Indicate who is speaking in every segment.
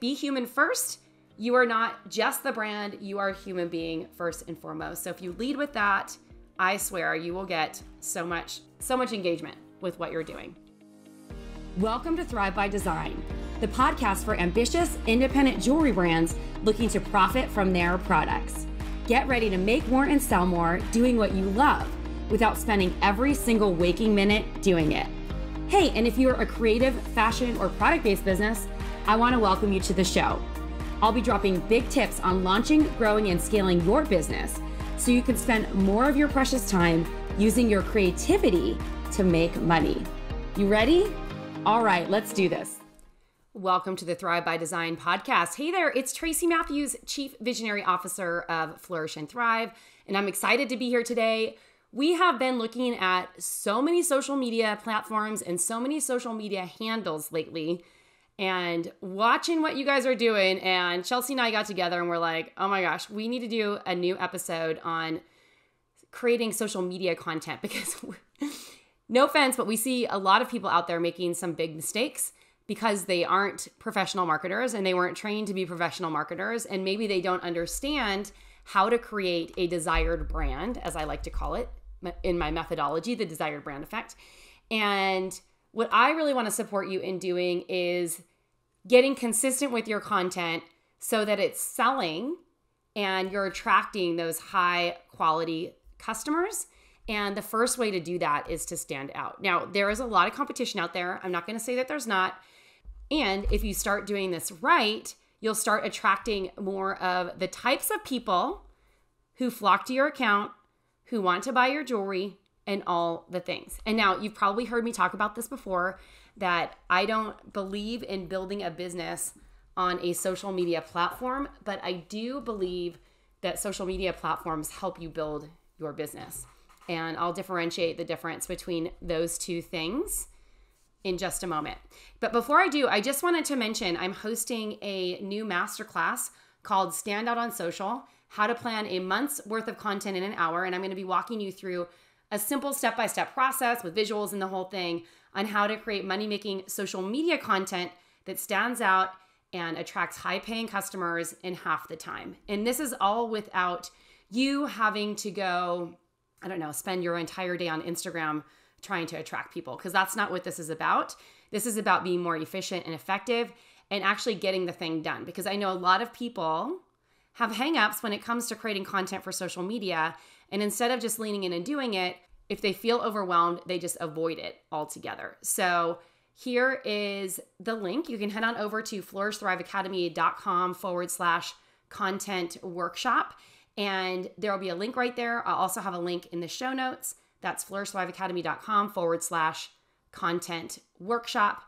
Speaker 1: be human first. You are not just the brand, you are a human being first and foremost. So if you lead with that, I swear you will get so much engagement with what you're doing. Welcome to Thrive by Design, the podcast for ambitious, independent jewelry brands looking to profit from their products. Get ready to make more and sell more doing what you love without spending every single waking minute doing it. Hey, and if you're a creative, fashion, or product-based business, I want to welcome you to the show. I'll be dropping big tips on launching, growing, and scaling your business so you can spend more of your precious time using your creativity to make money. You ready? All right, let's do this. Welcome to the Thrive by Design podcast. Hey there, it's Tracy Matthews, Chief Visionary Officer of Flourish and Thrive, and I'm excited to be here today. We have been looking at so many social media platforms and so many social media handles lately and watching what you guys are doing. And Chelsea and I got together and we're like, oh my gosh, we need to do a new episode on creating social media content because no offense, but we see a lot of people out there making some big mistakes because they aren't professional marketers and they weren't trained to be professional marketers. And maybe they don't understand how to create a desired brand, as I like to call it in my methodology, the desired brand effect. And what I really want to support you in doing is getting consistent with your content so that it's selling and you're attracting those high quality customers. And the first way to do that is to stand out. Now, there is a lot of competition out there. I'm not going to say that there's not. And if you start doing this right, you'll start attracting more of the types of people who flock to your account, who want to buy your jewelry, and all the things. And now you've probably heard me talk about this before, that I don't believe in building a business on a social media platform, but I do believe that social media platforms help you build your business. And I'll differentiate the difference between those two things in just a moment. But before I do, I just wanted to mention I'm hosting a new masterclass called Stand Out on Social, how to plan a month's worth of content in an hour. And I'm going to be walking you through a simple step-by-step process with visuals and the whole thing on how to create money-making social media content that stands out and attracts high-paying customers in half the time. And this is all without you having to go, I don't know, spend your entire day on Instagram trying to attract people, because that's not what this is about. This is about being more efficient and effective and actually getting the thing done. Because I know a lot of people have hangups when it comes to creating content for social media. And instead of just leaning in and doing it, if they feel overwhelmed, they just avoid it altogether. So here is the link. You can head on over to flourishthriveacademy.com/content workshop. And there'll be a link right there. I'll also have a link in the show notes. That's flourishthriveacademy.com/content workshop.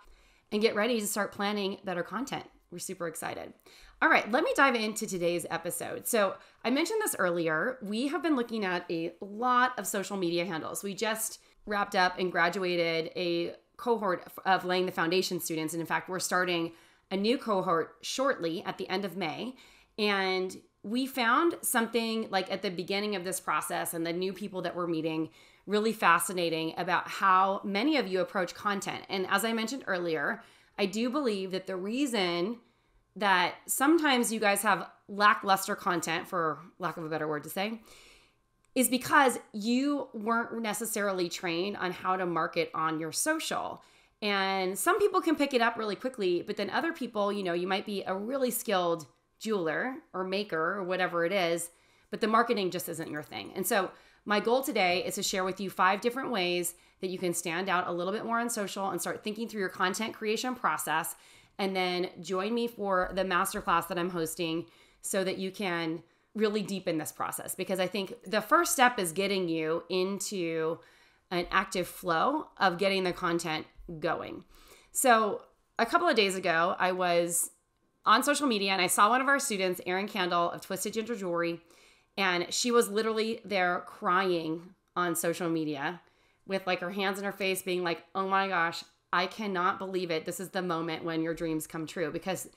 Speaker 1: And get ready to start planning better content. We're super excited. All right, let me dive into today's episode. So I mentioned this earlier. We have been looking at a lot of social media handles. We just wrapped up and graduated a cohort of laying the foundation students. And in fact, we're starting a new cohort shortly at the end of May. And we found something like at the beginning of this process and the new people that we're meeting really fascinating about how many of you approach content. And as I mentioned earlier, I do believe that the reason that sometimes you guys have lackluster content, for lack of a better word to say, is because you weren't necessarily trained on how to market on your social. And some people can pick it up really quickly, but then other people, you might be a really skilled jeweler or maker or whatever it is, but the marketing just isn't your thing. And so my goal today is to share with you 5 different ways that you can stand out a little bit more on social and start thinking through your content creation process. And then join me for the masterclass that I'm hosting so that you can really deepen this process. Because I think the first step is getting you into an active flow of getting the content going. So a couple of days ago, I was on social media and I saw one of our students, Erin Candle of Twisted Ginger Jewelry, and she was literally there crying on social media with like her hands in her face being like, oh my gosh, I cannot believe it. This is the moment when your dreams come true, because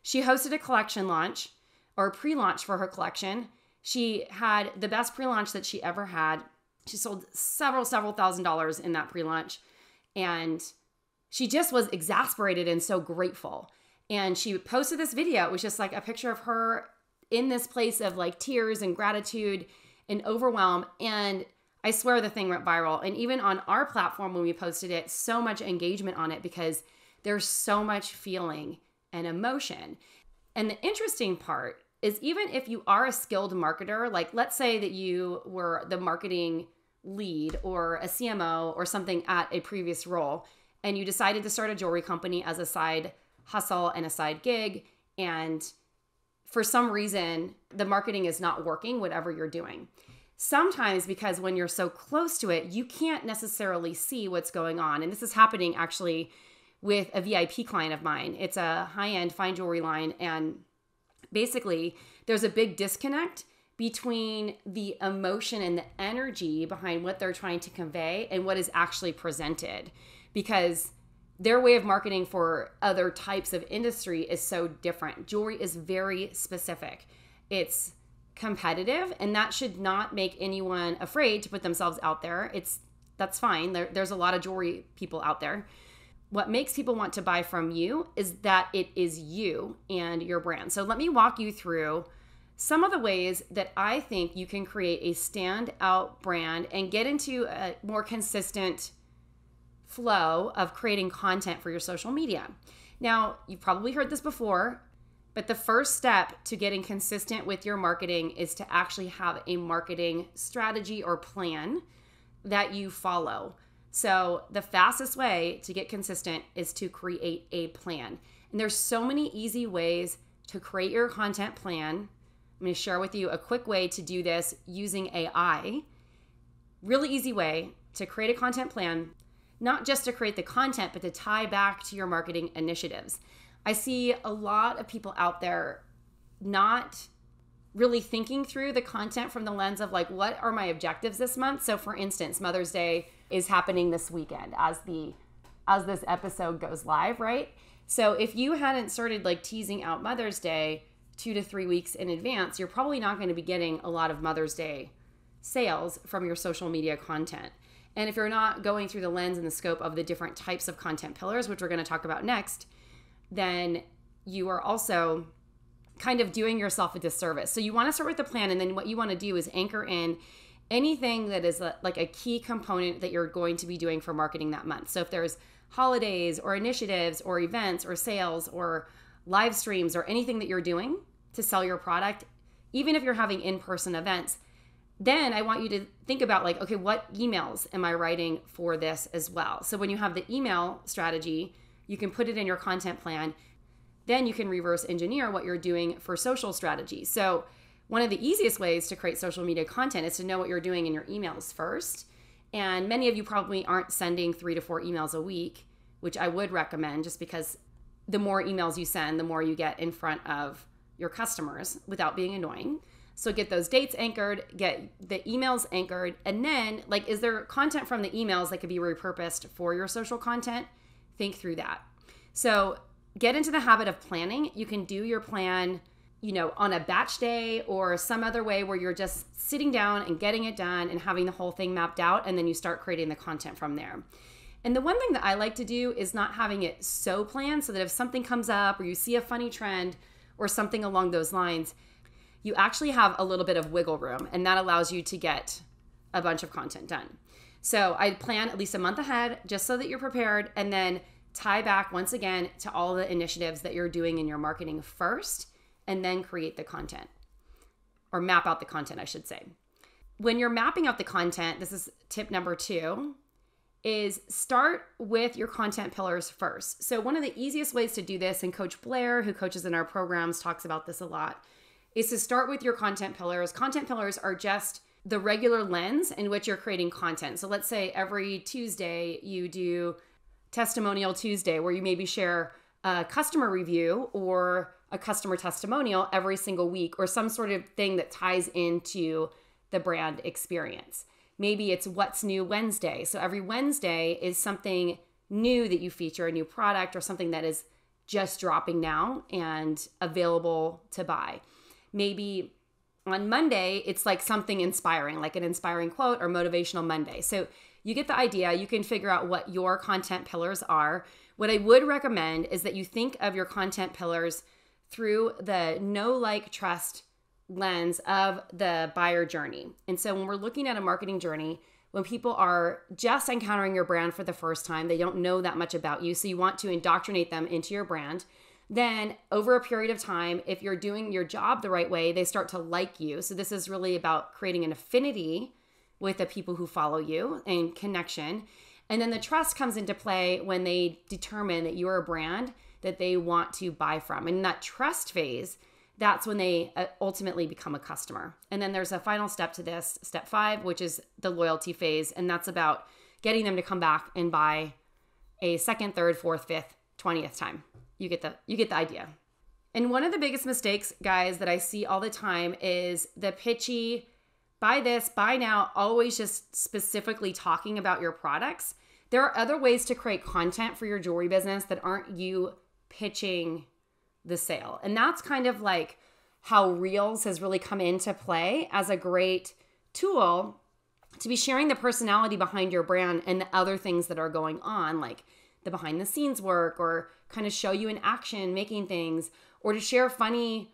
Speaker 1: she hosted a collection launch or pre-launch for her collection. She had the best pre-launch that she ever had. She sold several $1,000s in that pre-launch. And she just was exasperated and so grateful. And she posted this video. It was just like a picture of her in this place of like tears and gratitude and overwhelm. And I swear the thing went viral. And even on our platform, when we posted it, so much engagement on it because there's so much feeling and emotion. And the interesting part is, even if you are a skilled marketer, like let's say that you were the marketing lead or a CMO or something at a previous role, and you decided to start a jewelry company as a side hustle and a side gig, and for some reason the marketing is not working, whatever you're doing. Sometimes because when you're so close to it, you can't necessarily see what's going on. And this is happening actually with a VIP client of mine. It's a high-end fine jewelry line, and basically there's a big disconnect between the emotion and the energy behind what they're trying to convey and what is actually presented, because their way of marketing for other types of industry is so different. Jewelry is very specific. It's competitive, and that should not make anyone afraid to put themselves out there. That's fine. There's a lot of jewelry people out there. What makes people want to buy from you is that it is you and your brand. So let me walk you through some of the ways that I think you can create a standout brand and get into a more consistent flow of creating content for your social media. Now, you've probably heard this before, but the first step to getting consistent with your marketing is to actually have a marketing strategy or plan that you follow. So the fastest way to get consistent is to create a plan. And there's so many easy ways to create your content plan. I'm going to share with you a quick way to do this using AI. Really easy way to create a content plan, not just to create the content, but to tie back to your marketing initiatives. I see a lot of people out there not really thinking through the content from the lens of like, what are my objectives this month? So for instance, Mother's Day is happening this weekend as this episode goes live, right? So if you hadn't started like teasing out Mother's Day 2 to 3 weeks in advance, you're probably not going to be getting a lot of Mother's Day sales from your social media content. And if you're not going through the lens and the scope of the different types of content pillars, which we're going to talk about next, then you are also kind of doing yourself a disservice. So you want to start with the plan, and then what you want to do is anchor in anything that is like a key component that you're going to be doing for marketing that month. So if there's holidays or initiatives or events or sales or live streams or anything that you're doing to sell your product, even if you're having in-person events, then I want you to think about like, okay, what emails am I writing for this as well? So when you have the email strategy, you can put it in your content plan. Then you can reverse engineer what you're doing for social strategy. So one of the easiest ways to create social media content is to know what you're doing in your emails first. And many of you probably aren't sending 3 to 4 emails a week, which I would recommend, just because the more emails you send, the more you get in front of your customers without being annoying. So get those dates anchored, get the emails anchored, and then like, is there content from the emails that could be repurposed for your social content? Think through that. So get into the habit of planning. You can do your plan, on a batch day or some other way where you're just sitting down and getting it done and having the whole thing mapped out, and then you start creating the content from there. And the one thing that I like to do is not having it so planned, so that if something comes up or you see a funny trend or something along those lines, you actually have a little bit of wiggle room, and that allows you to get a bunch of content done. So I plan at least a month ahead just so that you're prepared, and then tie back once again to all the initiatives that you're doing in your marketing first, and then create the content, or map out the content, I should say. When you're mapping out the content, this is tip number 2, is start with your content pillars first. So one of the easiest ways to do this, and Coach Blair, who coaches in our programs, talks about this a lot, is to start with your content pillars. Content pillars are just the regular lens in which you're creating content. So let's say every Tuesday you do Testimonial Tuesday, where you maybe share a customer review or a customer testimonial every single week, or some sort of thing that ties into the brand experience. Maybe it's What's New Wednesday. So every Wednesday is something new that you feature, a new product or something that is just dropping now and available to buy. Maybe on Monday, it's like something inspiring, like an inspiring quote or motivational Monday. So you get the idea. You can figure out what your content pillars are. What I would recommend is that you think of your content pillars through the know, like, trust lens of the buyer journey. And so when we're looking at a marketing journey, when people are just encountering your brand for the first time, they don't know that much about you, so you want to indoctrinate them into your brand. Then over a period of time, if you're doing your job the right way, they start to like you. So this is really about creating an affinity with the people who follow you and connection. And then the trust comes into play when they determine that you're a brand that they want to buy from. And in that trust phase, that's when they ultimately become a customer. And then there's a final step to this, step 5, which is the loyalty phase. And that's about getting them to come back and buy a second, third, fourth, fifth, 20th time. You get the idea. And one of the biggest mistakes, guys, that I see all the time is the pitchy, buy this, buy now, always just specifically talking about your products. There are other ways to create content for your jewelry business that aren't you pitching the sale. And that's kind of like how Reels has really come into play as a great tool to be sharing the personality behind your brand and the other things that are going on, like the behind the scenes work, or kind of show you in action making things, or to share funny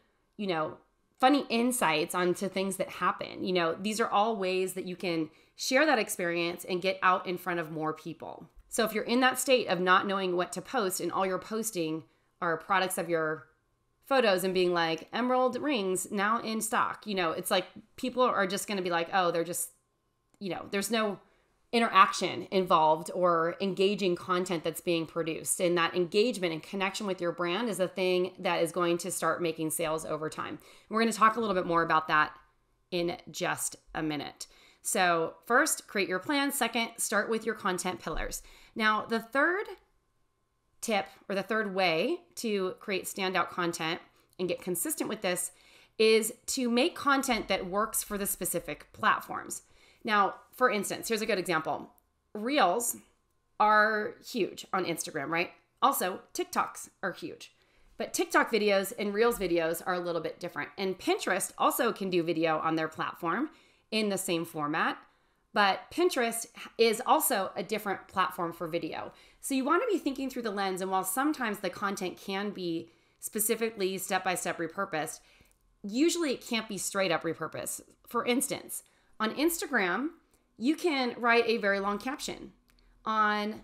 Speaker 1: insights onto things that happen. These are all ways that you can share that experience and get out in front of more people. So if you're in that state of not knowing what to post and all you're posting are products of your photos and being like, emerald rings now in stock, it's like people are just going to be like, oh, they're just, there's no interaction involved or engaging content that's being produced. And that engagement and connection with your brand is a thing that is going to start making sales over time. We're going to talk a little bit more about that in just a minute. So first, create your plan. Second, start with your content pillars. Now, the third tip, or the third way to create standout content and get consistent with this, is to make content that works for the specific platforms. Now, for instance, here's a good example. Reels are huge on Instagram, right? Also, TikToks are huge. But TikTok videos and Reels videos are a little bit different. And Pinterest also can do video on their platform in the same format. But Pinterest is also a different platform for video. So you want to be thinking through the lens. And while sometimes the content can be specifically step-by-step repurposed, usually it can't be straight up repurposed. For instance, on Instagram, you can write a very long caption. On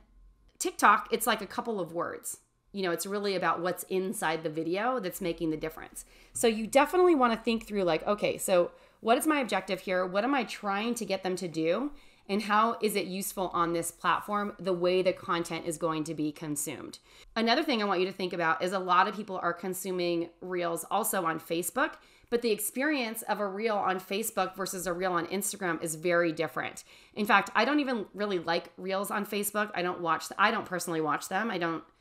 Speaker 1: TikTok, it's like a couple of words. It's really about what's inside the video that's making the difference. So you definitely want to think through like, okay, so what is my objective here? What am I trying to get them to do? And how is it useful on this platform, the way the content is going to be consumed? Another thing I want you to think about is a lot of people are consuming Reels also on Facebook, but the experience of a Reel on Facebook versus a Reel on Instagram is very different. In fact, I don't even really like Reels on Facebook. I don't personally watch them.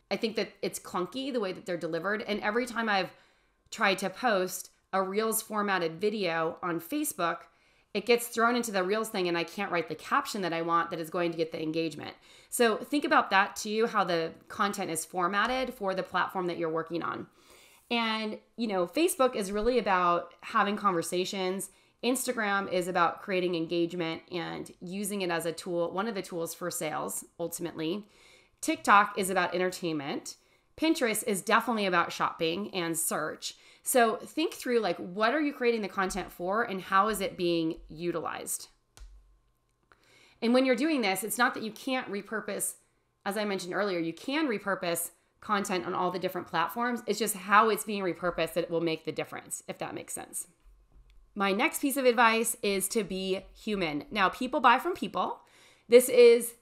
Speaker 1: I think that it's clunky the way that they're delivered. And every time I've tried to post a Reels formatted video on Facebook, it gets thrown into the Reels thing and I can't write the caption that I want that is going to get the engagement. So think about that too, how the content is formatted for the platform that you're working on. And, Facebook is really about having conversations. Instagram is about creating engagement and using it as a tool, one of the tools for sales, ultimately. TikTok is about entertainment. Pinterest is definitely about shopping and search. So think through like, what are you creating the content for and how is it being utilized? And when you're doing this, it's not that you can't repurpose, as I mentioned earlier, you can repurpose content on all the different platforms. It's just how it's being repurposed that it will make the difference, if that makes sense. My next piece of advice is to be human. Now, people buy from people. This is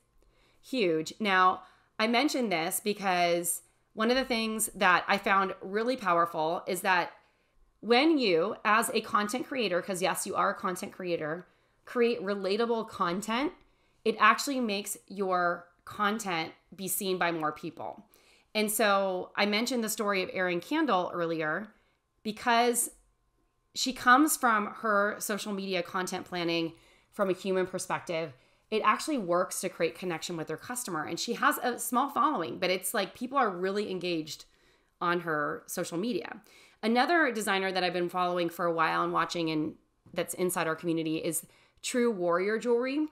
Speaker 1: huge. Now, I mentioned this because one of the things that I found really powerful is that when you, as a content creator, because yes, you are a content creator, create relatable content, it actually makes your content be seen by more people. And so I mentioned the story of Erin Candle earlier because she comes from her social media content planning from a human perspective. It actually works to create connection with her customer. And she has a small following, but it's like people are really engaged on her social media. Another designer that I've been following for a while and watching, and that's inside our community, is True Warrior Jewelry.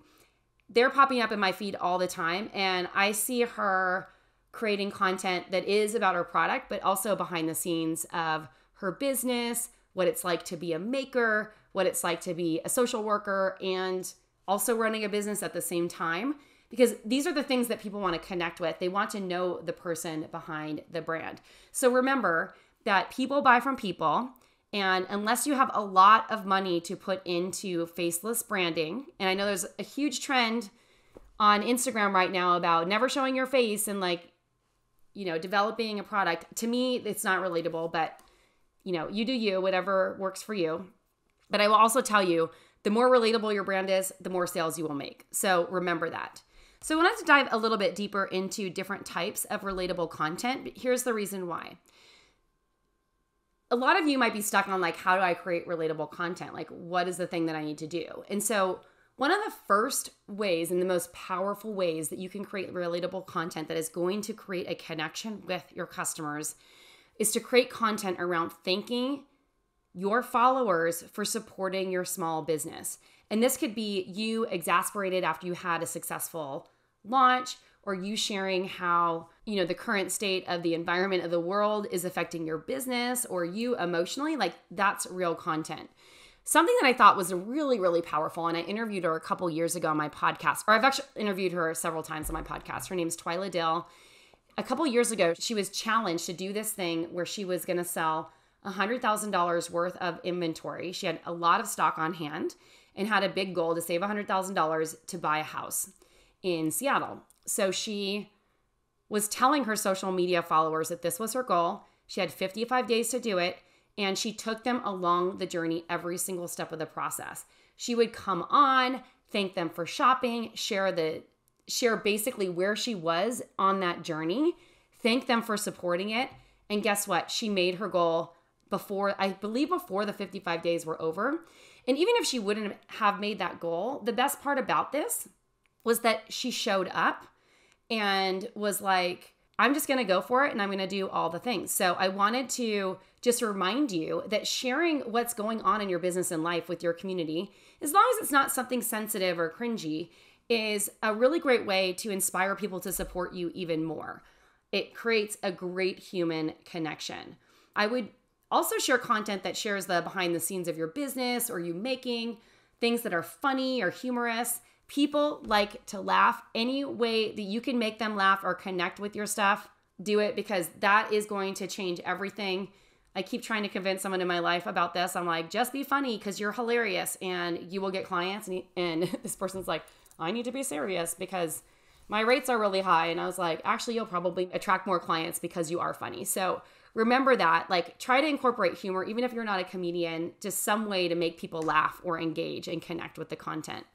Speaker 1: They're popping up in my feed all the time. And I see her creating content that is about her product, but also behind the scenes of her business, what it's like to be a maker, what it's like to be a social worker, and also running a business at the same time. Because these are the things that people want to connect with. They want to know the person behind the brand. So remember that people buy from people. And unless you have a lot of money to put into faceless branding, and I know there's a huge trend on Instagram right now about never showing your face and developing a product. To me, it's not relatable, but you do you, whatever works for you. But I will also tell you, the more relatable your brand is, the more sales you will make. So remember that. So I wanted to dive a little bit deeper into different types of relatable content, but here's the reason why. A lot of you might be stuck on how do I create relatable content? What is the thing that I need to do? And so one of the first ways and the most powerful ways that you can create relatable content that is going to create a connection with your customers is to create content around thanking your followers for supporting your small business. And this could be you exasperated after you had a successful launch, or you sharing how, the current state of the environment of the world is affecting your business, or you emotionally, that's real content. Something that I thought was really, really powerful, and I interviewed her a couple years ago on my podcast, or I've actually interviewed her several times on my podcast. Her name's Twyla Dill. A couple years ago, she was challenged to do this thing where she was going to sell $100,000 worth of inventory. She had a lot of stock on hand and had a big goal to save $100,000 to buy a house in Seattle. So she was telling her social media followers that this was her goal. She had 55 days to do it, and she took them along the journey every single step of the process. She would come on, thank them for shopping, share basically where she was on that journey, thank them for supporting it, and guess what? She made her goal before the 55 days were over. And even if she wouldn't have made that goal, the best part about this was that she showed up and was like, I'm just going to go for it and I'm going to do all the things. So I wanted to just remind you that sharing what's going on in your business and life with your community, as long as it's not something sensitive or cringy, is a really great way to inspire people to support you even more. It creates a great human connection. I would also share content that shares the behind the scenes of your business or you making things that are funny or humorous. People like to laugh. Any way that you can make them laugh or connect with your stuff, do it, because that is going to change everything. I keep trying to convince someone in my life about this. I'm like, just be funny because you're hilarious and you will get clients. And this person's like, I need to be serious because my rates are really high. And I was like, actually, you'll probably attract more clients because you are funny. So remember that, try to incorporate humor, even if you're not a comedian, just some way to make people laugh or engage and connect with the content.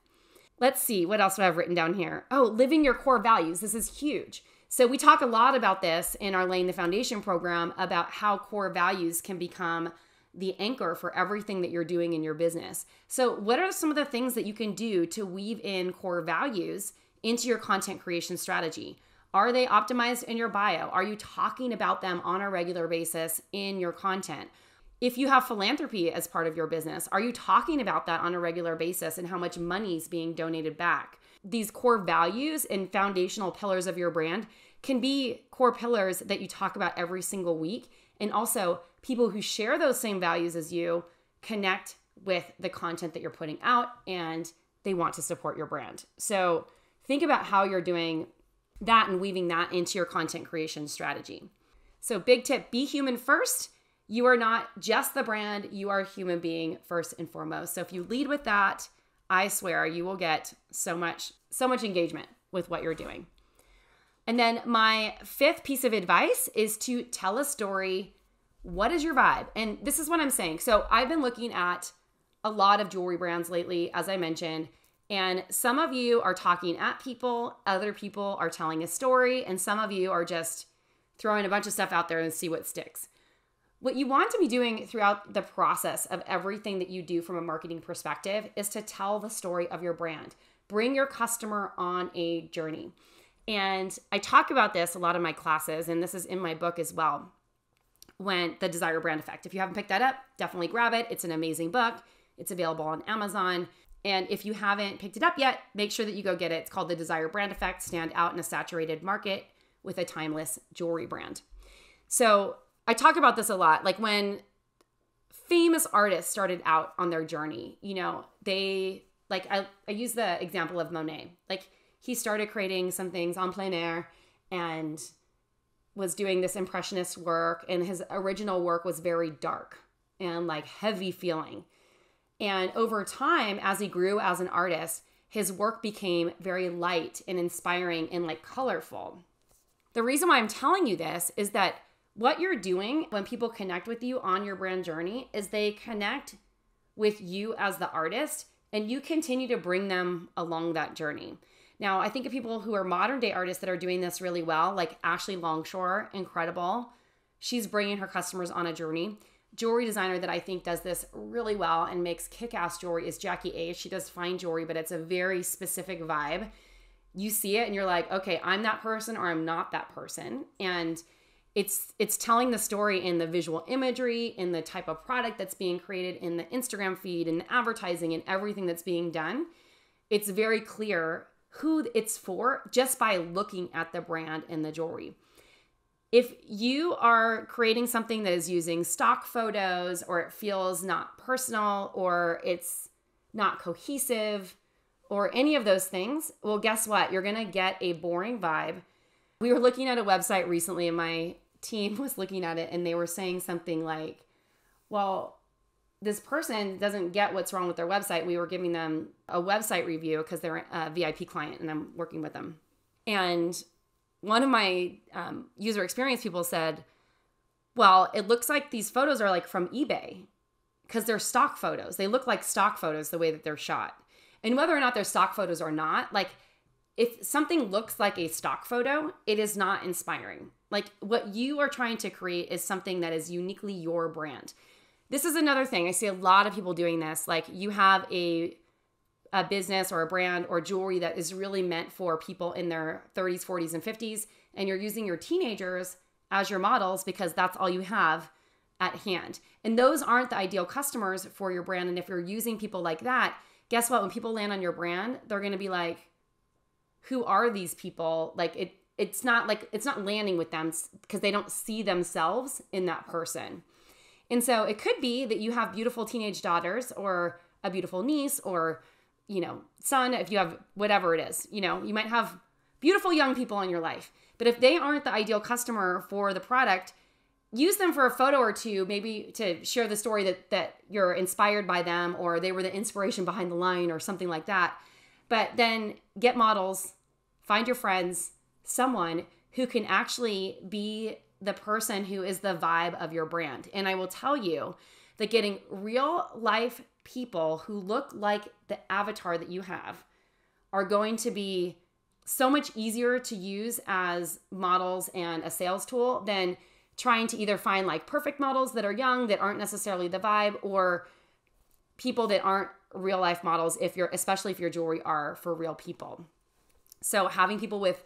Speaker 1: Let's see, what else do I have written down here? Oh, living your core values. This is huge. So we talk a lot about this in our Laying the Foundation program about how core values can become the anchor for everything that you're doing in your business. So what are some of the things that you can do to weave in core values into your content creation strategy? Are they optimized in your bio? Are you talking about them on a regular basis in your content? If you have philanthropy as part of your business, are you talking about that on a regular basis and how much money is being donated back? These core values and foundational pillars of your brand can be core pillars that you talk about every single week. And also, people who share those same values as you connect with the content that you're putting out and they want to support your brand. So think about how you're doing that and weaving that into your content creation strategy. So big tip, be human first. You are not just the brand, you are a human being first and foremost. So if you lead with that, I swear you will get so much engagement with what you're doing. And then my fifth piece of advice is to tell a story. What is your vibe? And this is what I'm saying. So I've been looking at a lot of jewelry brands lately, as I mentioned, and some of you are talking at people, other people are telling a story, and some of you are just throwing a bunch of stuff out there and see what sticks. What you want to be doing throughout the process of everything that you do from a marketing perspective is to tell the story of your brand. Bring your customer on a journey. And I talk about this a lot in my classes, and this is in my book as well, when The Desire Brand Effect. If you haven't picked that up, definitely grab it. It's an amazing book. It's available on Amazon. And if you haven't picked it up yet, make sure that you go get it. It's called The Desire Brand Effect, Stand Out in a Saturated Market with a timeless jewelry brand. So I talk about this a lot. Like when famous artists started out on their journey, you know, they like, I use the example of Monet. Like he started creating some things en plein air and was doing this impressionist work, and his original work was very dark and like heavy feeling. And over time, as he grew as an artist, his work became very light and inspiring and like colorful. The reason why I'm telling you this is that what you're doing when people connect with you on your brand journey is they connect with you as the artist, and you continue to bring them along that journey. Now, I think of people who are modern day artists that are doing this really well, like Ashley Longshore, incredible. She's bringing her customers on a journey. Jewelry designer that I think does this really well and makes kick-ass jewelry is Jackie A. She does fine jewelry, but it's a very specific vibe. You see it and you're like, okay, I'm that person or I'm not that person. And it's telling the story in the visual imagery, in the type of product that's being created, in the Instagram feed, in the advertising, and everything that's being done. It's very clear who it's for just by looking at the brand and the jewelry. If you are creating something that is using stock photos, or it feels not personal, or it's not cohesive, or any of those things, well, guess what? You're going to get a boring vibe. We were looking at a website recently, and my team was looking at it, and they were saying something like, well, this person doesn't get what's wrong with their website. We were giving them a website review because they're a VIP client and I'm working with them. And one of my user experience people said, well, it looks like these photos are like from eBay because they're stock photos. They look like stock photos the way that they're shot. And whether or not they're stock photos or not, like if something looks like a stock photo, it is not inspiring. Like what you are trying to create is something that is uniquely your brand. This is another thing. I see a lot of people doing this. Like you have a business or a brand or jewelry that is really meant for people in their 30s, 40s, and 50s, and you're using your teenagers as your models because that's all you have at hand. And those aren't the ideal customers for your brand. And if you're using people like that, guess what? When people land on your brand, they're going to be like, who are these people? Like it's not landing with them because they don't see themselves in that person. And so it could be that you have beautiful teenage daughters or a beautiful niece or, you know, son, if you have whatever it is, you know, you might have beautiful young people in your life. But if they aren't the ideal customer for the product, use them for a photo or two, maybe to share the story that you're inspired by them or they were the inspiration behind the line or something like that. But then get models, find your friends, someone who can actually be the person who is the vibe of your brand. And I will tell you that getting real life people who look like the avatar that you have are going to be so much easier to use as models and a sales tool than trying to either find like perfect models that are young, that aren't necessarily the vibe, or people that aren't real life models, especially if your jewelry are for real people. So having people with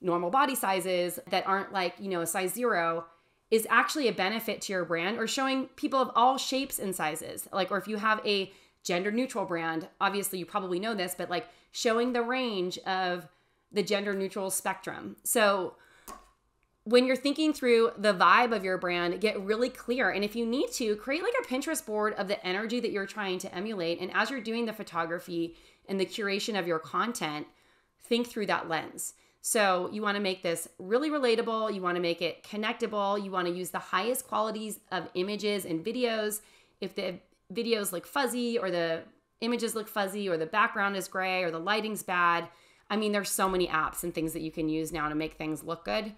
Speaker 1: normal body sizes that aren't like, you know, a size 0 is actually a benefit to your brand, or showing people of all shapes and sizes. Like, or if you have a gender neutral brand, obviously you probably know this, but like showing the range of the gender neutral spectrum. So when you're thinking through the vibe of your brand, get really clear. And if you need to, create like a Pinterest board of the energy that you're trying to emulate. And as you're doing the photography and the curation of your content, think through that lens. So you want to make this really relatable. You want to make it connectable. You want to use the highest qualities of images and videos. If the videos look fuzzy or the images look fuzzy or the background is gray or the lighting's bad, I mean, there's so many apps and things that you can use now to make things look good.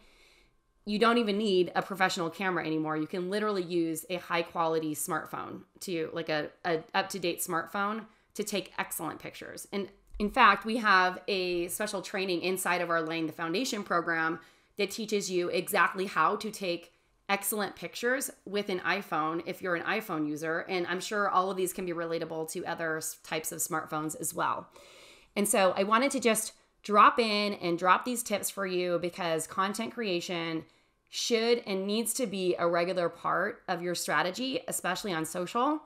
Speaker 1: You don't even need a professional camera anymore. You can literally use a high quality smartphone, to like a up-to-date smartphone, to take excellent pictures. And in fact, we have a special training inside of our Laying the Foundation program that teaches you exactly how to take excellent pictures with an iPhone if you're an iPhone user. And I'm sure all of these can be relatable to other types of smartphones as well. And so I wanted to just drop in and drop these tips for you because content creation should and needs to be a regular part of your strategy, especially on social.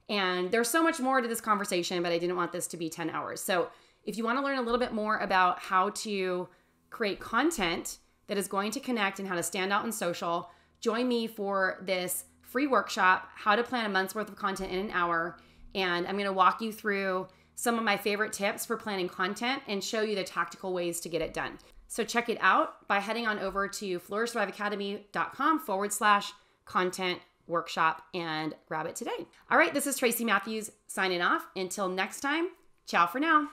Speaker 1: And there's so much more to this conversation, but I didn't want this to be 10 hours. So if you want to learn a little bit more about how to create content that is going to connect and how to stand out in social, join me for this free workshop, how to plan a month's worth of content in an hour. And I'm going to walk you through some of my favorite tips for planning content and show you the tactical ways to get it done. So check it out by heading on over to flourishthriveacademy.com/content workshop and grab it today. All right, this is Tracy Matthews signing off. Until next time, ciao for now.